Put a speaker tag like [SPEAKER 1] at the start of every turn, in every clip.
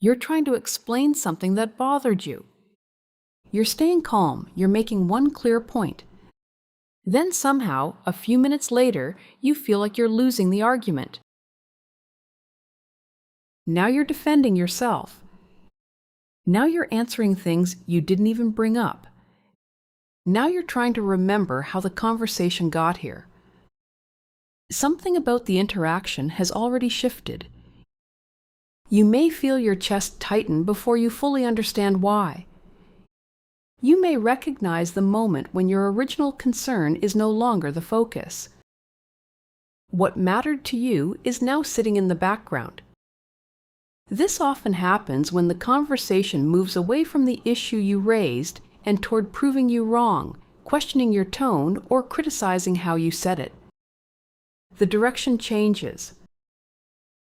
[SPEAKER 1] You're trying to explain something that bothered you. You're staying calm, you're making one clear point. Then somehow, a few minutes later, you feel like you're losing the argument. Now you're defending yourself. Now you're answering things you didn't even bring up. Now you're trying to remember how the conversation got here. Something about the interaction has already shifted. You may feel your chest tighten before you fully understand why. You may recognize the moment when your original concern is no longer the focus. What mattered to you is now sitting in the background. This often happens when the conversation moves away from the issue you raised and toward proving you wrong, questioning your tone, or criticizing how you said it. The direction changes.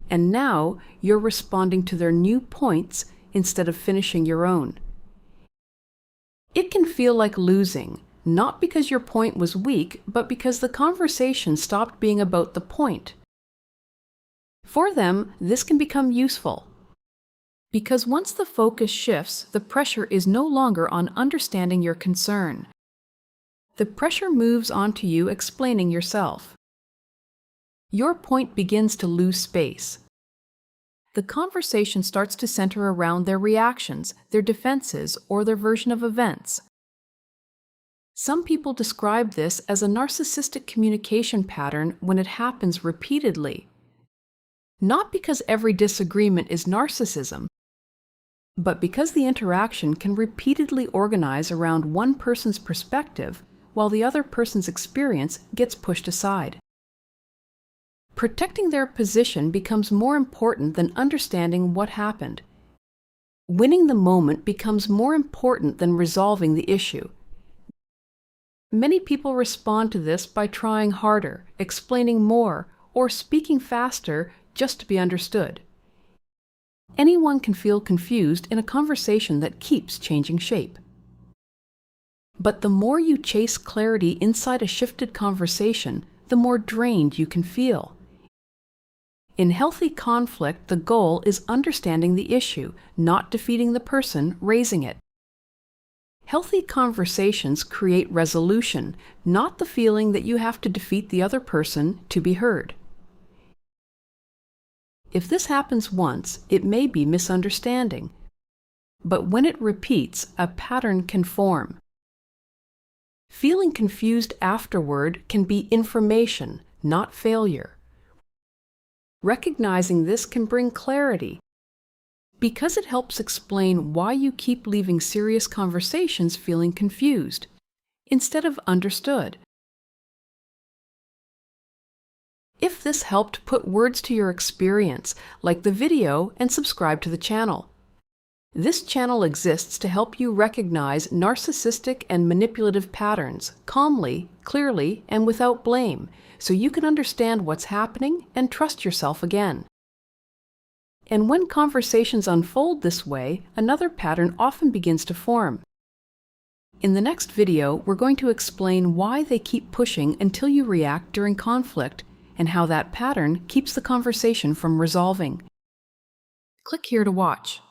[SPEAKER 1] And now you're responding to their new points instead of finishing your own. It can feel like losing, not because your point was weak, but because the conversation stopped being about the point. For them, this can become useful. Because once the focus shifts, the pressure is no longer on understanding your concern. The pressure moves onto you explaining yourself. Your point begins to lose space. The conversation starts to center around their reactions, their defenses, or their version of events. Some people describe this as a narcissistic communication pattern when it happens repeatedly. Not because every disagreement is narcissism, but because the interaction can repeatedly organize around one person's perspective while the other person's experience gets pushed aside. Protecting their position becomes more important than understanding what happened. Winning the moment becomes more important than resolving the issue. Many people respond to this by trying harder, explaining more, or speaking faster just to be understood. Anyone can feel confused in a conversation that keeps changing shape. But the more you chase clarity inside a shifted conversation, the more drained you can feel. In healthy conflict, the goal is understanding the issue, not defeating the person raising it. Healthy conversations create resolution, not the feeling that you have to defeat the other person to be heard. If this happens once, it may be misunderstanding, but when it repeats, a pattern can form. Feeling confused afterward can be information, not failure. Recognizing this can bring clarity, because it helps explain why you keep leaving serious conversations feeling confused, instead of understood. If this helped put words to your experience, like the video and subscribe to the channel. This channel exists to help you recognize narcissistic and manipulative patterns calmly, clearly, and without blame, so you can understand what's happening and trust yourself again. And when conversations unfold this way, another pattern often begins to form. In the next video, we're going to explain why they keep pushing until you react during conflict, and how that pattern keeps the conversation from resolving. Click here to watch.